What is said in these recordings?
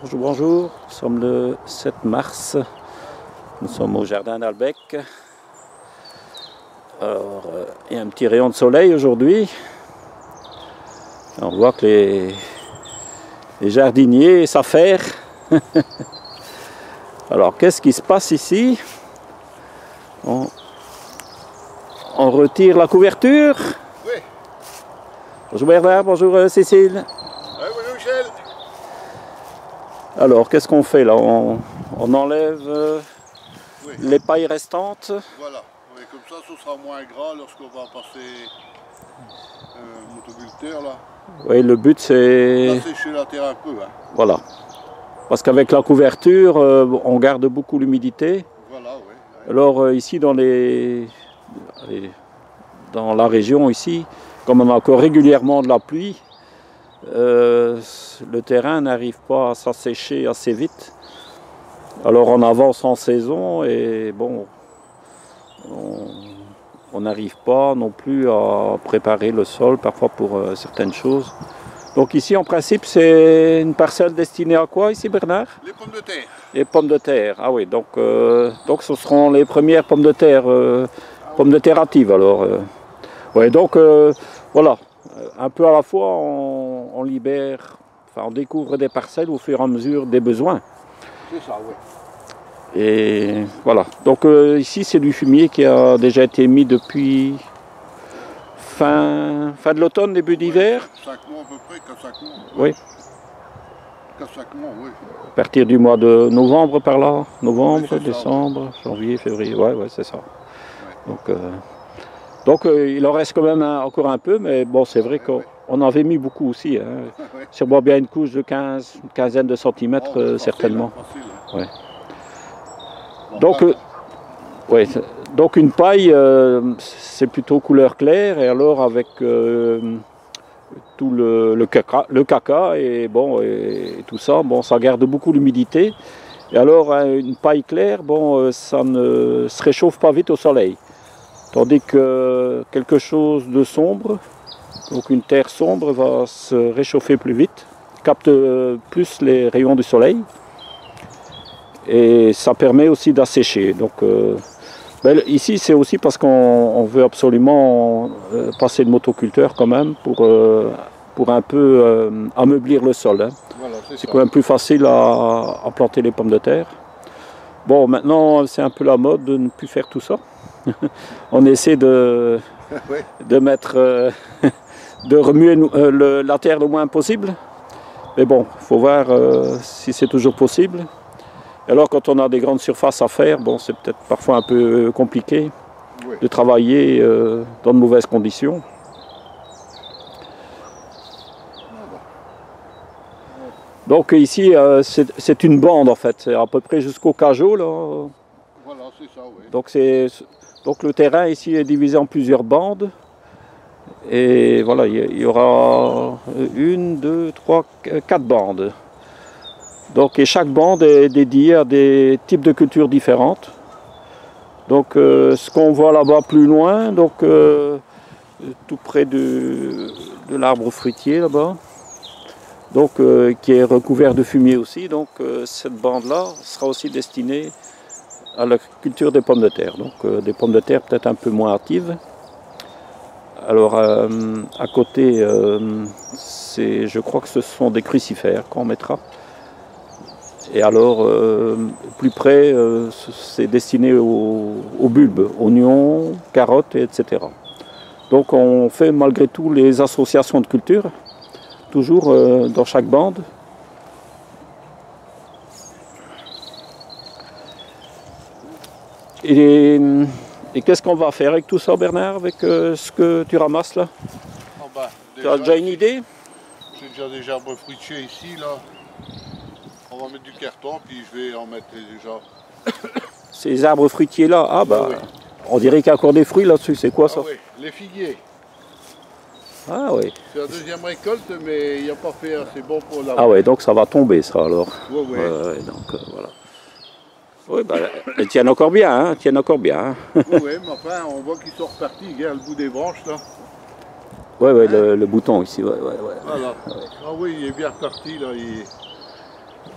Bonjour, bonjour. Nous sommes le 7 mars. Nous sommes au jardin d'Albec. Alors, il y a un petit rayon de soleil aujourd'hui. On voit que les jardiniers s'affairent. Alors, qu'est-ce qui se passe ici? On retire la couverture. Oui. Bonjour Bernard, bonjour Cécile. Oui, bonjour Michel. Alors, qu'est-ce qu'on fait là? On enlève Oui. les pailles restantes. Voilà. Oui, comme ça, ce sera moins gras lorsqu'on va passer motoculteur là. Oui, le but c'est... sécher la terre un peu. Hein. Voilà. Parce qu'avec la couverture, on garde beaucoup l'humidité. Voilà, oui. Alors ici dans la région ici, comme on a encore régulièrement de la pluie, le terrain n'arrive pas à s'assécher assez vite. Alors on avance en saison et bon, on n'arrive pas non plus à préparer le sol parfois pour certaines choses. Donc ici en principe c'est une parcelle destinée à quoi ici Bernard? Les pommes de terre. Les pommes de terre, ah oui, donc ce seront les premières pommes de terre hâtives alors. Ouais, donc voilà, un peu à la fois on libère, enfin on découvre des parcelles au fur et à mesure des besoins. C'est ça, oui. Et voilà, donc ici c'est du fumier qui a déjà été mis depuis fin de l'automne, début d'hiver. 5 mois à peu près, 4-5 mois. Oui. 4-5 mois, oui. À partir du mois de novembre par là, novembre, Oui, décembre, janvier, février, ouais, c'est ça. Ouais. Donc il en reste quand même encore un peu, mais bon c'est vrai qu'on avait mis beaucoup aussi. Hein. Ouais. Sûrement bien une couche de une quinzaine de centimètres Facile, certainement. Hein, facile, hein. Ouais. Bon, Donc une paille, c'est plutôt couleur claire, et alors avec tout le caca et bon et tout ça, bon ça garde beaucoup l'humidité. Et alors une paille claire, bon ça ne se réchauffe pas vite au soleil. Tandis que quelque chose de sombre, donc une terre sombre, va se réchauffer plus vite, capte plus les rayons du soleil. Et ça permet aussi d'assécher. Donc, ici, c'est aussi parce qu'on veut absolument passer de motoculteur quand même pour un peu ameublir le sol. Hein. Voilà, c'est quand même plus facile à planter les pommes de terre. Bon, maintenant, c'est un peu la mode de ne plus faire tout ça. On essaie de mettre, de remuer la terre le moins possible. Mais bon, il faut voir si c'est toujours possible. Alors quand on a des grandes surfaces à faire, bon, c'est peut-être parfois un peu compliqué de travailler dans de mauvaises conditions. Donc ici, c'est une bande en fait, c'est à peu près jusqu'au cajot. Là. Voilà, c'est ça, oui. Donc le terrain ici est divisé en plusieurs bandes. Et voilà, il y aura 1, 2, 3, 4 bandes. Donc, et chaque bande est dédiée à des types de cultures différentes. Donc ce qu'on voit là-bas plus loin, donc tout près de l'arbre fruitier là-bas, donc qui est recouvert de fumier aussi. Donc cette bande-là sera aussi destinée à la culture des pommes de terre. Donc des pommes de terre peut-être un peu moins hâtives. Alors à côté, je crois que ce sont des crucifères qu'on mettra. Et alors, plus près, c'est destiné aux bulbes, oignons, carottes, etc. Donc on fait malgré tout les associations de culture, toujours dans chaque bande. Et qu'est-ce qu'on va faire avec tout ça, Bernard, avec ce que tu ramasses là? Tu as déjà une idée? J'ai déjà des arbres fruitiers ici, là. On va mettre du carton, puis je vais en mettre déjà. Ces arbres fruitiers là, ah bah, oui. On dirait qu'il y a encore des fruits là-dessus, c'est quoi ça? Oui, les figuiers. Ah oui. C'est la deuxième récolte, mais il n'y a pas fait assez bon pour la... Ah ouais, donc ça va tomber ça alors. Oui, oui. Donc voilà. Oui, bah, elles tiennent encore bien, hein, elles tiennent encore bien. Hein. Oui, mais enfin, on voit qu'ils sont repartis. Regarde le bout des branches, là. Oui, ouais, Hein? le bouton ici, ouais. Voilà. Ah oui, il est bien reparti, là.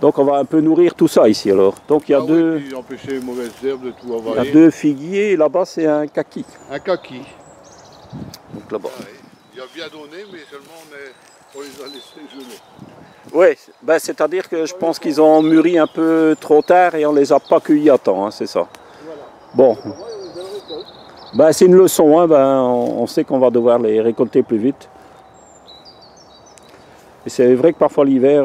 Donc on va un peu nourrir tout ça ici alors. Donc il y a deux... Oui, puis empêcher les mauvaises herbes de tout Il y a envahir. 2 figuiers et là-bas c'est un kaki. Un kaki. Donc là-bas. Ah, oui. Il a bien donné, mais seulement on les a laissés geler. Oui, ben, c'est-à-dire que je pense qu'ils ont mûri un peu trop tard et on les a pas cueillis à temps, hein, c'est ça. Voilà. Bon, ben, c'est une leçon, hein, ben, on sait qu'on va devoir les récolter plus vite. Et c'est vrai que parfois l'hiver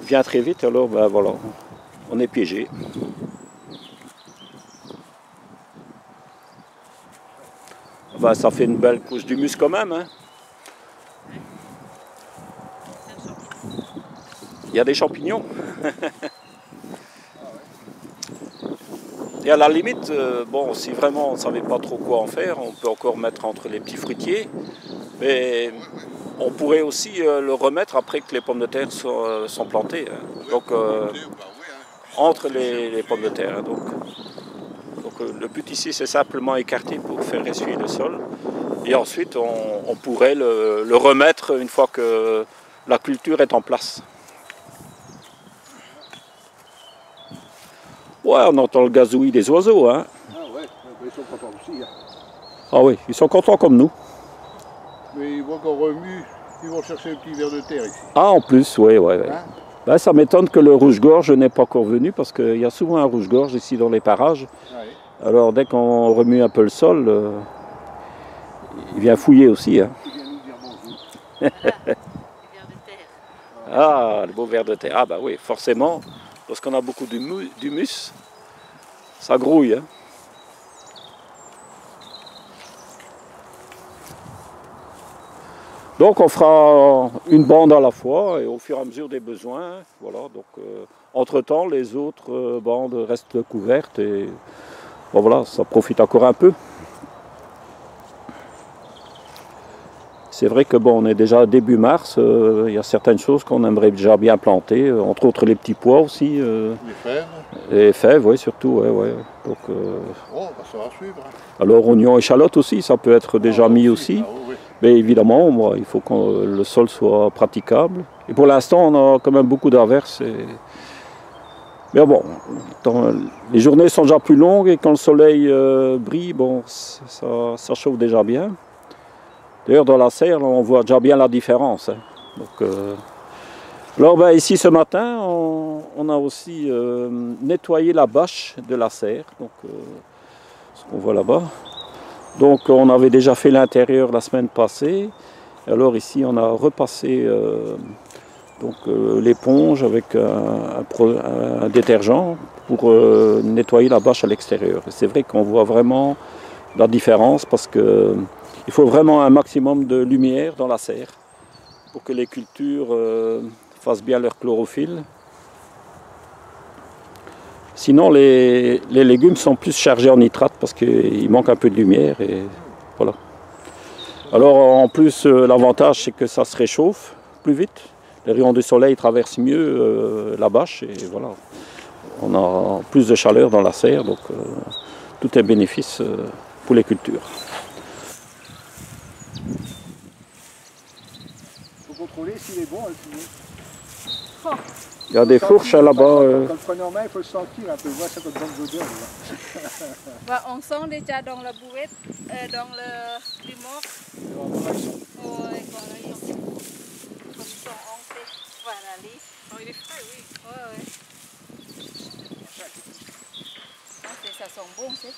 vient très vite, alors ben, voilà, on est piégé. Ben, ça fait une belle couche d'humus quand même. Hein. Il y a des champignons. Et à la limite, bon, si vraiment on ne savait pas trop quoi en faire, on peut encore mettre entre les petits fruitiers. Mais on pourrait aussi le remettre après que les pommes de terre sont plantées. Hein. Donc, entre les pommes de terre. Hein. Donc, le but ici, c'est simplement écarter pour faire essuyer le sol. Et ensuite, on pourrait le remettre une fois que la culture est en place. Ouais, on entend le gazouillis des oiseaux. Hein. Ah ouais, ils sont contents aussi. Hein. Ah oui, ils sont contents comme nous. Mais ils voient qu'on remue, ils vont chercher un petit ver de terre ici. Ah, en plus, oui. Hein? Ben, ça m'étonne que le rouge-gorge n'est pas encore venu parce qu'il y a souvent un rouge-gorge ici dans les parages. Ouais. Alors dès qu'on remue un peu le sol, il vient fouiller aussi. Hein. Il vient nous dire bonjour. Ah, le beau ver de terre. Ah bah oui, forcément, lorsqu'on a beaucoup d'humus, ça grouille. Hein. Donc on fera une bande à la fois et au fur et à mesure des besoins. Voilà, donc entre-temps, les autres bandes restent couvertes et bon, voilà, ça profite encore un peu. C'est vrai que bon, on est déjà début mars, il y a certaines choses qu'on aimerait déjà bien planter, entre autres les petits pois aussi. Les fèves. Les fèves, oui, surtout, ouais. Donc, oh, bah ça va suivre. Hein. Alors oignons, échalotes aussi, ça peut être déjà mis aussi. Oui. Mais évidemment, moi, il faut que le sol soit praticable. Et pour l'instant, on a quand même beaucoup d'averses. Mais bon, les journées sont déjà plus longues et quand le soleil brille, bon, ça chauffe déjà bien. D'ailleurs, dans la serre, là, on voit déjà bien la différence. Hein. Donc, alors, ben, ici, ce matin, on a aussi nettoyé la bâche de la serre. Donc, ce qu'on voit là-bas. Donc, on avait déjà fait l'intérieur la semaine passée. Alors, ici, on a repassé l'éponge avec un détergent pour nettoyer la bâche à l'extérieur. C'est vrai qu'on voit vraiment la différence parce que il faut vraiment un maximum de lumière dans la serre pour que les cultures fassent bien leur chlorophylle. Sinon, les légumes sont plus chargés en nitrate parce qu'il manque un peu de lumière. Et voilà. Alors, en plus, l'avantage, c'est que ça se réchauffe plus vite. Les rayons du soleil traversent mieux la bâche et voilà. On a plus de chaleur dans la serre, donc tout est bénéfice pour les cultures. Contrôler s'il est bon. Il y a des fourches là-bas. Quand on le prenait en main, il faut le sentir un peu, voir ça comme bonne odeur. Bah, on sent déjà dans la bouette, dans le limon. Ouais, voilà, ici. Comme ils sont hantés. Voilà, les. Oh, il est frais, oui. Ouais. Ça sent bon, c'est.